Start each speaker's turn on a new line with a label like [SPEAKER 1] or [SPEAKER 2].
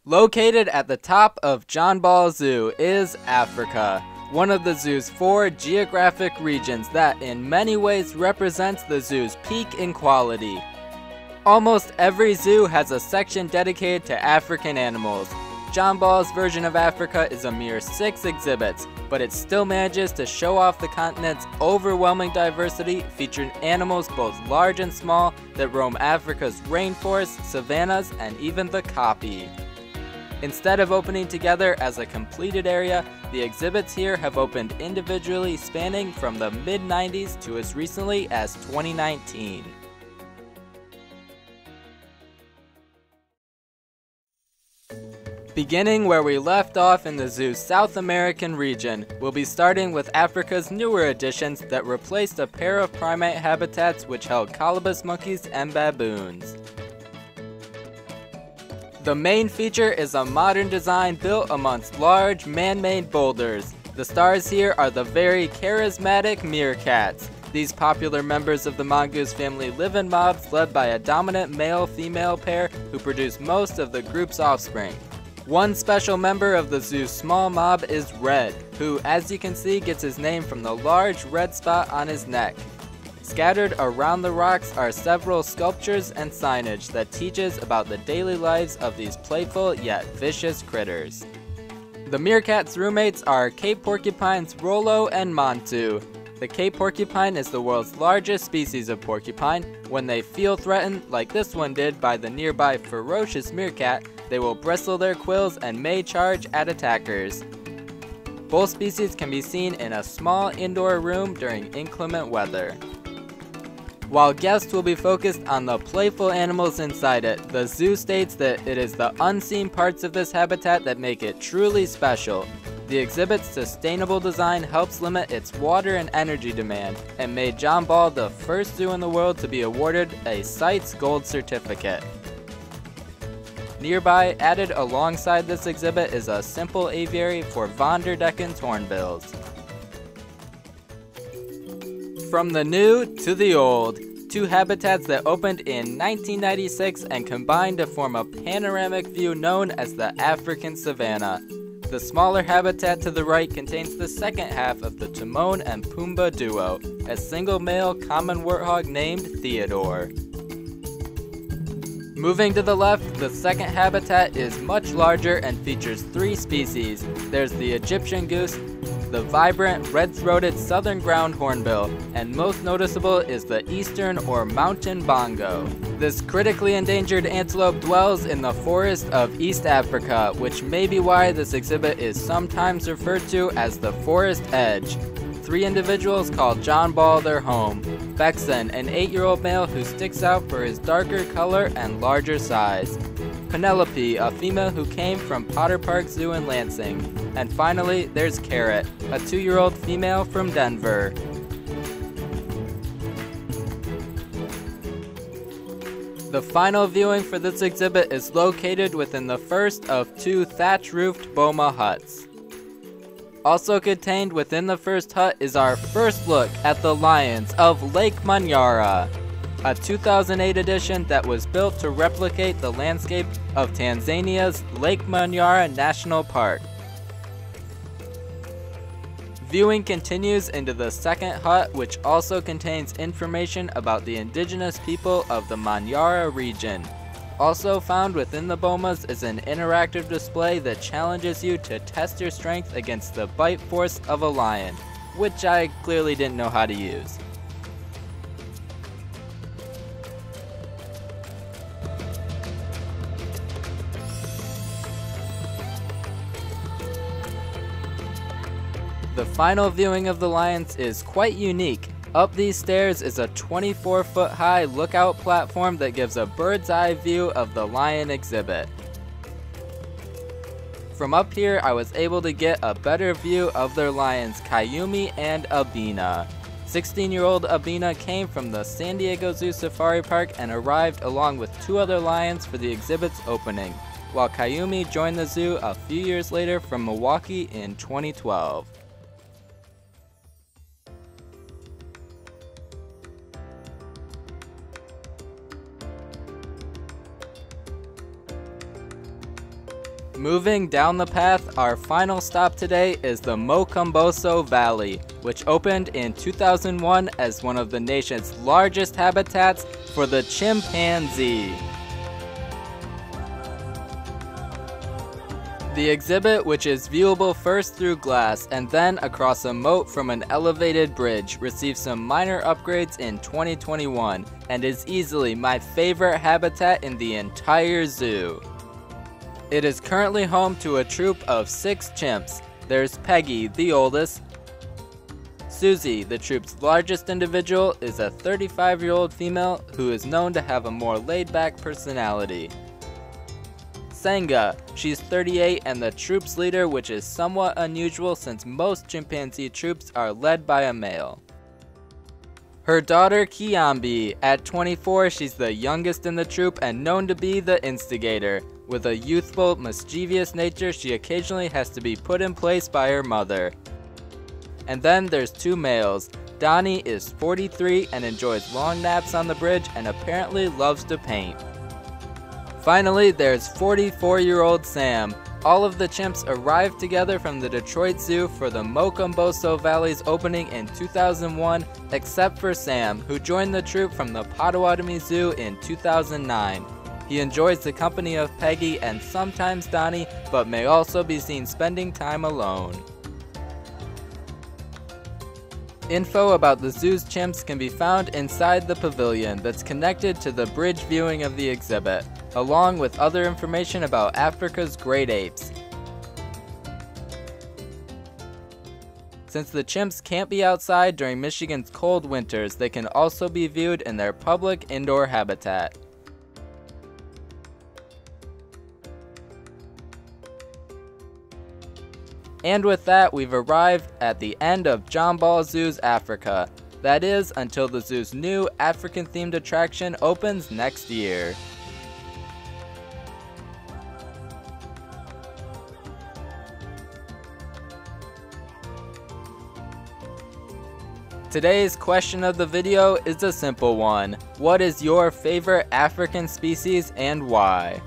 [SPEAKER 1] Located at the top of John Ball Zoo is Africa, one of the zoo's 4 geographic regions that in many ways represents the zoo's peak in quality. Almost every zoo has a section dedicated to African animals. John Ball's version of Africa is a mere 6 exhibits, but it still manages to show off the continent's overwhelming diversity, featuring animals both large and small that roam Africa's rainforests, savannas, and even the Kapi. Instead of opening together as a completed area, the exhibits here have opened individually, spanning from the mid-90s to as recently as 2019. Beginning where we left off in the zoo's South American region, we'll be starting with Africa's newer additions that replaced a pair of primate habitats which held colobus monkeys and baboons. The main feature is a modern design built amongst large man-made boulders. The stars here are the very charismatic meerkats. These popular members of the mongoose family live in mobs led by a dominant male-female pair who produce most of the group's offspring. One special member of the zoo's small mob is Red, who, as you can see, gets his name from the large red spot on his neck. Scattered around the rocks are several sculptures and signage that teaches about the daily lives of these playful yet vicious critters. The meerkat's roommates are Cape porcupines Rollo and Montu. The Cape porcupine is the world's largest species of porcupine. When they feel threatened, like this one did by the nearby ferocious meerkat, they will bristle their quills and may charge at attackers. Both species can be seen in a small indoor room during inclement weather. While guests will be focused on the playful animals inside it, the zoo states that it is the unseen parts of this habitat that make it truly special. The exhibit's sustainable design helps limit its water and energy demand and made John Ball the first zoo in the world to be awarded a CITES Gold certificate. Nearby, added alongside this exhibit, is a simple aviary for Von der Decken's hornbills. From the new to the old, 2 habitats that opened in 1996 and combined to form a panoramic view known as the African Savanna. The smaller habitat to the right contains the second half of the Timon and Pumbaa duo, a single male common warthog named Theodore. Moving to the left, the second habitat is much larger and features 3 species. There's the Egyptian goose, the vibrant red-throated southern ground hornbill, and most noticeable is the eastern or Mountain Bongo. This critically endangered antelope dwells in the forest of East Africa, which may be why this exhibit is sometimes referred to as the forest edge. 3 individuals call John Ball their home. Bexon, an 8-year-old male who sticks out for his darker color and larger size. Penelope, a female who came from Potter Park Zoo in Lansing. And finally, there's Carrot, a 2-year-old female from Denver. The final viewing for this exhibit is located within the first of 2 thatch-roofed boma huts. Also contained within the first hut is our first look at the Lions of Lake Manyara, a 2008 edition that was built to replicate the landscape of Tanzania's Lake Manyara National Park. Viewing continues into the second hut, which also contains information about the indigenous people of the Manyara region. Also found within the bomas is an interactive display that challenges you to test your strength against the bite force of a lion, which I clearly didn't know how to use. The final viewing of the lions is quite unique. Up these stairs is a 24-foot high lookout platform that gives a bird's eye view of the lion exhibit. From up here, I was able to get a better view of their lions, Kayumi and Abina. 16-year-old Abina came from the San Diego Zoo Safari Park and arrived along with 2 other lions for the exhibit's opening, while Kayumi joined the zoo a few years later from Milwaukee in 2012. Moving down the path, our final stop today is the Mokomboso Valley, which opened in 2001 as one of the nation's largest habitats for the chimpanzee. The exhibit, which is viewable first through glass and then across a moat from an elevated bridge, received some minor upgrades in 2021 and is easily my favorite habitat in the entire zoo. It is currently home to a troop of 6 chimps. There's Peggy, the oldest. Susie, the troop's largest individual, is a 35-year-old female who is known to have a more laid-back personality. Senga, she's 38 and the troop's leader, which is somewhat unusual since most chimpanzee troops are led by a male. Her daughter Kiambi, at 24, she's the youngest in the troop and known to be the instigator. With a youthful, mischievous nature, she occasionally has to be put in place by her mother. And then there's 2 males. Donnie is 43 and enjoys long naps on the bridge and apparently loves to paint. Finally, there's 44-year-old Sam. All of the chimps arrived together from the Detroit Zoo for the Mokomboso Valley's opening in 2001, except for Sam, who joined the troop from the Potawatomi Zoo in 2009. He enjoys the company of Peggy and sometimes Donnie, but may also be seen spending time alone. Info about the zoo's chimps can be found inside the pavilion that's connected to the bridge viewing of the exhibit, along with other information about Africa's great apes. Since the chimps can't be outside during Michigan's cold winters, they can also be viewed in their public indoor habitat. And with that, we've arrived at the end of John Ball Zoo's Africa. That is, until the zoo's new African-themed attraction opens next year. Today's question of the video is a simple one. What is your favorite African species and why?